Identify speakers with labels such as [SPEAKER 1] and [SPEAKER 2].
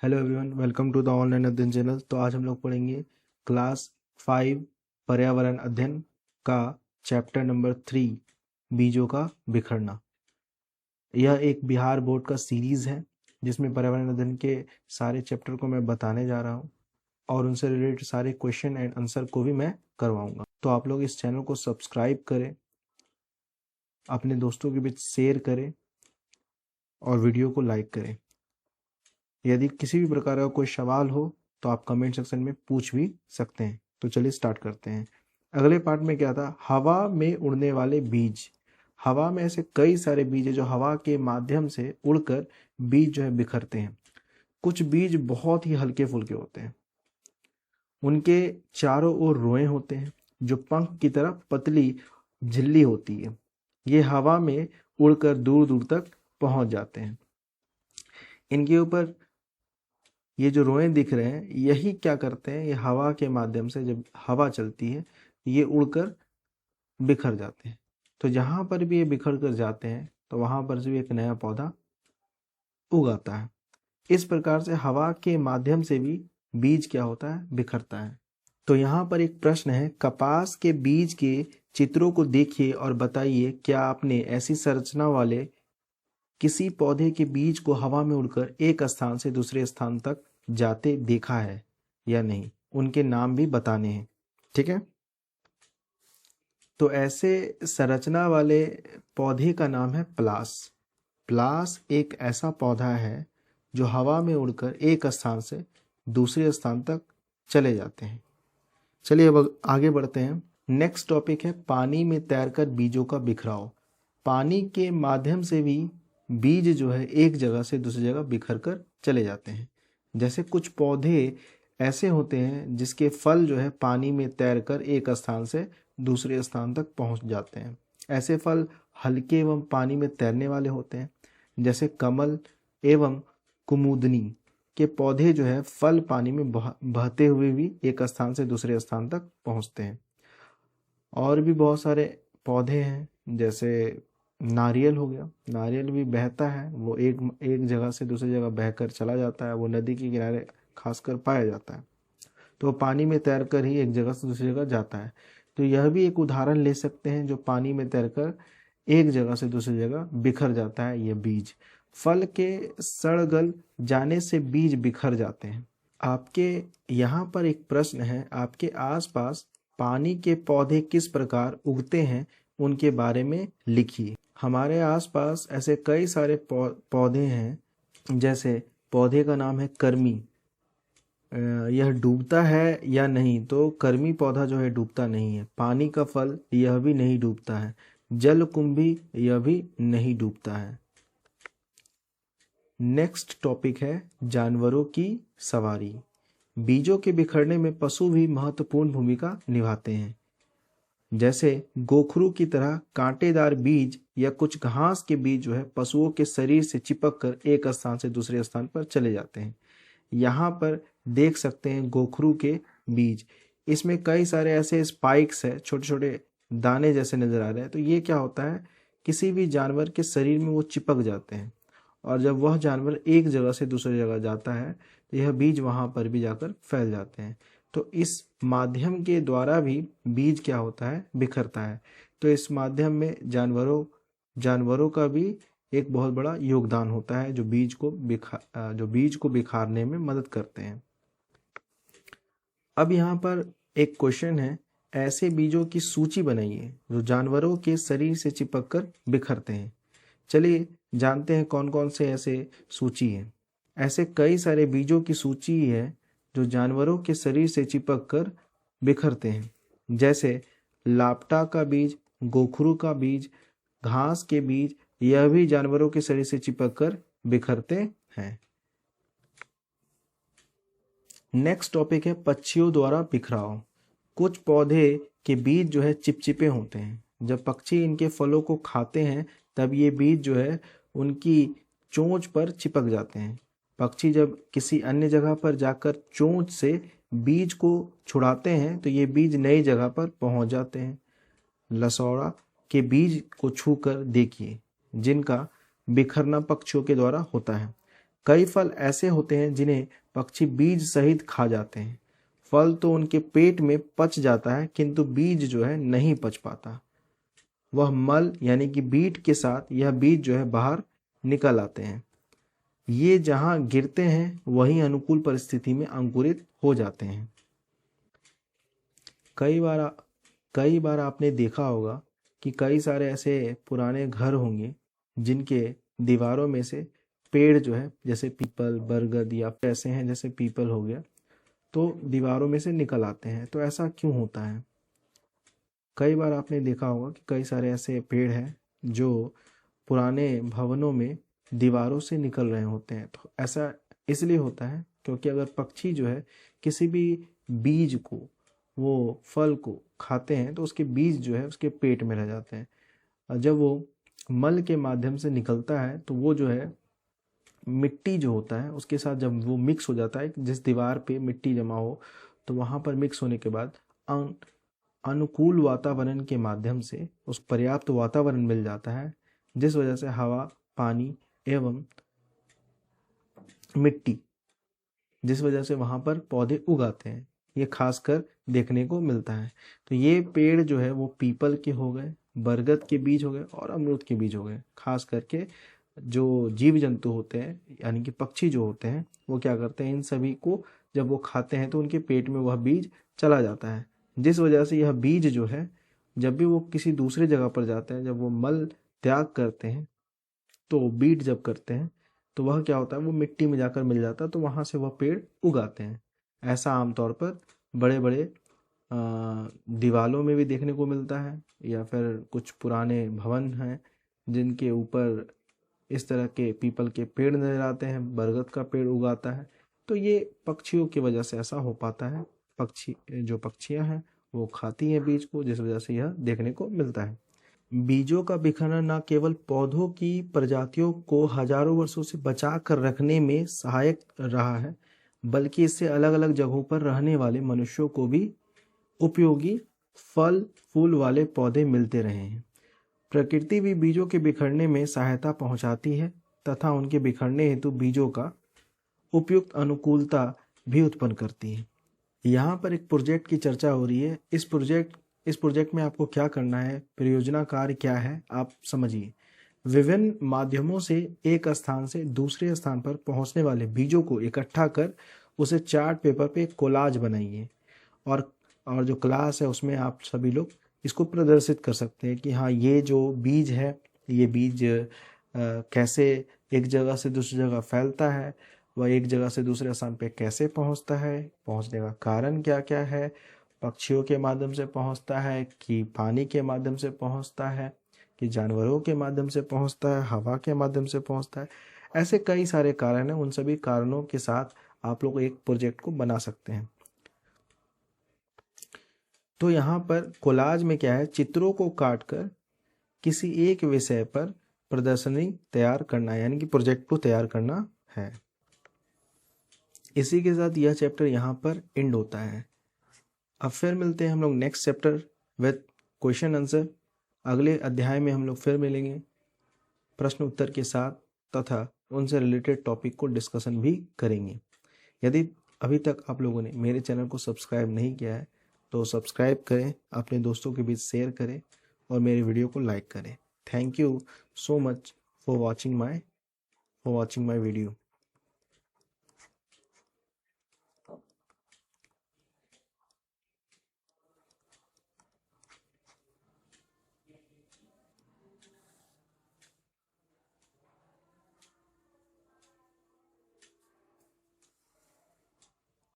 [SPEAKER 1] Hello everyone, welcome to the online Adhyayan channel. तो आज हम लोग पढ़ेंगे क्लास 5 पर्यावरण अध्ययन का चैप्टर नंबर 3 बीजों का बिखरना। यह एक बिहार बोर्ड का सीरीज है जिसमें पर्यावरण अध्ययन के सारे चैप्टर को मैं बताने जा रहा हूँ और उनसे रिलेटेड सारे क्वेश्चन एंड आंसर को भी मैं करवाऊंगा। तो आप लोग इस चैनल को सब्सक्राइब करें, अपने दोस्तों के बीच शेयर करें और वीडियो को लाइक करें। यदि किसी भी प्रकार का कोई सवाल हो तो आप कमेंट सेक्शन में पूछ भी सकते हैं। तो चलिए स्टार्ट करते हैं। अगले पार्ट में क्या था? हवा में उड़ने वाले बीज। हवा में ऐसे कई सारे बीज है जो हवा के माध्यम से उड़कर बीज जो है बिखरते हैं। कुछ बीज बहुत ही हल्के फुल्के होते हैं, उनके चारों ओर रोए होते हैं जो पंख की तरह पतली झिल्ली होती है। ये हवा में उड़कर दूर दूर तक पहुंच जाते हैं। इनके ऊपर ये जो रोए दिख रहे हैं, यही क्या करते हैं, ये हवा के माध्यम से जब हवा चलती है ये उड़कर बिखर जाते हैं। तो जहां पर भी ये बिखर कर जाते हैं तो वहां पर से भी एक नया पौधा उगाता है। इस प्रकार से हवा के माध्यम से भी बीज क्या होता है, बिखरता है। तो यहाँ पर एक प्रश्न है, कपास के बीज के चित्रों को देखिए और बताइए क्या आपने ऐसी संरचना वाले किसी पौधे के बीज को हवा में उड़कर एक स्थान से दूसरे स्थान तक जाते देखा है या नहीं। उनके नाम भी बताने हैं, ठीक है। तो ऐसे संरचना वाले पौधे का नाम है पलास। पलास एक ऐसा पौधा है जो हवा में उड़कर एक स्थान से दूसरे स्थान तक चले जाते हैं। चलिए अब आगे बढ़ते हैं। नेक्स्ट टॉपिक है पानी में तैरकर बीजों का बिखराव। पानी के माध्यम से भी बीज जो है एक जगह से दूसरी जगह बिखर कर चले जाते हैं। जैसे कुछ पौधे ऐसे होते हैं जिसके फल जो है पानी में तैरकर एक स्थान से दूसरे स्थान तक पहुंच जाते हैं। ऐसे फल हल्के एवं पानी में तैरने वाले होते हैं। जैसे कमल एवं कुमुदनी के पौधे जो है फल पानी में बहते हुए भी एक स्थान से दूसरे स्थान तक पहुंचते हैं। और भी बहुत सारे पौधे हैं, जैसे नारियल हो गया। नारियल भी बहता है, वो एक जगह से दूसरी जगह बहकर चला जाता है। वो नदी के किनारे खासकर पाया जाता है, तो पानी में तैरकर ही एक जगह से दूसरी जगह जाता है। तो यह भी एक उदाहरण ले सकते हैं जो पानी में तैरकर एक जगह से दूसरी जगह बिखर जाता है। यह बीज फल के सड़ गल जाने से बीज बिखर जाते हैं। आपके यहाँ पर एक प्रश्न है, आपके आसपास पानी के पौधे किस प्रकार उगते हैं उनके बारे में लिखिए। हमारे आसपास ऐसे कई सारे पौधे हैं। जैसे पौधे का नाम है कर्मी। यह डूबता है या नहीं, तो कर्मी पौधा जो है डूबता नहीं है। पानी का फल, यह भी नहीं डूबता है। जलकुंभी, यह भी नहीं डूबता है। नेक्स्ट टॉपिक है जानवरों की सवारी। बीजों के बिखरने में पशु भी महत्वपूर्ण भूमिका निभाते हैं। जैसे गोखरू की तरह कांटेदार बीज या कुछ घास के बीज जो है पशुओं के शरीर से चिपक कर एक स्थान से दूसरे स्थान पर चले जाते हैं। यहाँ पर देख सकते हैं गोखरू के बीज, इसमें कई सारे ऐसे स्पाइक्स है, छोटे छोटे दाने जैसे नजर आ रहे हैं। तो ये क्या होता है, किसी भी जानवर के शरीर में वो चिपक जाते हैं और जब वह जानवर एक जगह से दूसरी जगह जाता है तो यह बीज वहां पर भी जाकर फैल जाते हैं। तो इस माध्यम के द्वारा भी बीज क्या होता है, बिखरता है। तो इस माध्यम में जानवरों का भी एक बहुत बड़ा योगदान होता है जो बीज को बिखारने में मदद करते हैं। अब यहाँ पर एक क्वेश्चन है, ऐसे बीजों की सूची बनाइए जो जानवरों के शरीर से चिपक कर बिखरते हैं। चलिए जानते हैं कौन कौन से ऐसे सूची हैं। ऐसे कई सारे बीजों की सूची है जो जानवरों के शरीर से चिपक कर बिखरते हैं। जैसे लापटा का बीज, गोखरू का बीज, घास के बीज, यह भी जानवरों के शरीर से चिपक कर बिखरते हैं। नेक्स्ट टॉपिक है पक्षियों द्वारा बिखराव। कुछ पौधे के बीज जो है चिपचिपे होते हैं। जब पक्षी इनके फलों को खाते हैं तब ये बीज जो है उनकी चोंच पर चिपक जाते हैं। पक्षी जब किसी अन्य जगह पर जाकर चोंच से बीज को छुड़ाते हैं तो ये बीज नई जगह पर पहुंच जाते हैं। लसौड़ा के बीज को छूकर देखिए जिनका बिखरना पक्षियों के द्वारा होता है। कई फल ऐसे होते हैं जिन्हें पक्षी बीज सहित खा जाते हैं। फल तो उनके पेट में पच जाता है, किंतु बीज जो है नहीं पच पाता। वह मल यानी कि बीट के साथ यह बीज जो है बाहर निकल आते हैं। ये जहां गिरते हैं वहीं अनुकूल परिस्थिति में अंकुरित हो जाते हैं। कई बार आपने देखा होगा कि कई सारे ऐसे पुराने घर होंगे जिनके दीवारों में से पेड़ जो है, जैसे पीपल, बरगद या ऐसे हैं जैसे पीपल हो गया, तो दीवारों में से निकल आते हैं। तो ऐसा क्यों होता है? कई बार आपने देखा होगा कि कई सारे ऐसे पेड़ हैं जो पुराने भवनों में दीवारों से निकल रहे होते हैं। तो ऐसा इसलिए होता है क्योंकि अगर पक्षी जो है किसी भी बीज को, वो फल को खाते हैं तो उसके बीज जो है उसके पेट में रह जाते हैं। और जब वो मल के माध्यम से निकलता है तो वो जो है मिट्टी जो होता है उसके साथ जब वो मिक्स हो जाता है, जिस दीवार पे मिट्टी जमा हो तो वहाँ पर मिक्स होने के बाद अनुकूल वातावरण के माध्यम से उस पर्याप्त वातावरण मिल जाता है, जिस वजह से हवा, पानी एवं मिट्टी, जिस वजह से वहाँ पर पौधे उगाते हैं। ये खासकर देखने को मिलता है। तो ये पेड़ जो है वो पीपल के हो गए, बरगद के बीज हो गए और अमरूद के बीज हो गए। खास करके जो जीव जंतु होते हैं यानी कि पक्षी जो होते हैं वो क्या करते हैं, इन सभी को जब वो खाते हैं तो उनके पेट में वह बीज चला जाता है, जिस वजह से यह बीज जो है जब भी वो किसी दूसरे जगह पर जाते हैं, जब वो मल त्याग करते हैं तो बीट जब करते हैं तो वह क्या होता है, वो मिट्टी में जाकर मिल जाता है, तो वहाँ से वह पेड़ उगाते हैं। ऐसा आमतौर पर बड़े बड़े दीवालों में भी देखने को मिलता है, या फिर कुछ पुराने भवन हैं जिनके ऊपर इस तरह के पीपल के पेड़ नजर आते हैं, बरगद का पेड़ उगाता है। तो ये पक्षियों की वजह से ऐसा हो पाता है। जो पक्षियां हैं वो खाती हैं बीज को, जिस वजह से यह देखने को मिलता है। बीजों का बिखरना न केवल पौधों की प्रजातियों को हजारों वर्षों से बचा कर रखने में सहायक रहा है, बल्कि इससे अलग अलग जगहों पर रहने वाले मनुष्यों को भी उपयोगी फल फूल वाले पौधे मिलते रहे हैं। प्रकृति भी बीजों के बिखरने में सहायता पहुंचाती है तथा उनके बिखरने हेतु बीजों का उपयुक्त अनुकूलता भी उत्पन्न करती है। यहाँ पर एक प्रोजेक्ट की चर्चा हो रही है। इस प्रोजेक्ट में आपको क्या करना है, परियोजना कार्य क्या है, आप समझिए। विभिन्न माध्यमों से एक स्थान से दूसरे स्थान पर पहुंचने वाले बीजों को इकट्ठा कर उसे चार्ट पेपर पे कोलाज बनाइए, और जो क्लास है उसमें आप सभी लोग इसको प्रदर्शित कर सकते हैं कि हाँ, ये जो बीज है, ये बीज कैसे एक जगह से दूसरी जगह फैलता है, वह एक जगह से दूसरे स्थान पे कैसे पहुंचता है, पहुंचने का कारण क्या क्या है, पक्षियों के माध्यम से पहुंचता है कि पानी के माध्यम से पहुंचता है कि जानवरों के माध्यम से पहुंचता है, हवा के माध्यम से पहुंचता है। ऐसे कई सारे कारण हैं। उन सभी कारणों के साथ आप लोग एक प्रोजेक्ट को बना सकते हैं। तो यहाँ पर कोलाज में क्या है, चित्रों को काटकर किसी एक विषय पर प्रदर्शनी तैयार करना है, यानी कि प्रोजेक्ट को तैयार करना है। इसी के साथ यह चैप्टर यहाँ पर एंड होता है। अब फिर मिलते हैं हम लोग next chapter with question answer. अगले अध्याय में हम लोग फिर मिलेंगे प्रश्न उत्तर के साथ, तथा उनसे रिलेटेड टॉपिक को डिस्कशन भी करेंगे। यदि अभी तक आप लोगों ने मेरे चैनल को सब्सक्राइब नहीं किया है तो सब्सक्राइब करें, अपने दोस्तों के बीच शेयर करें और मेरे वीडियो को लाइक करें। Thank you so much for watching my video.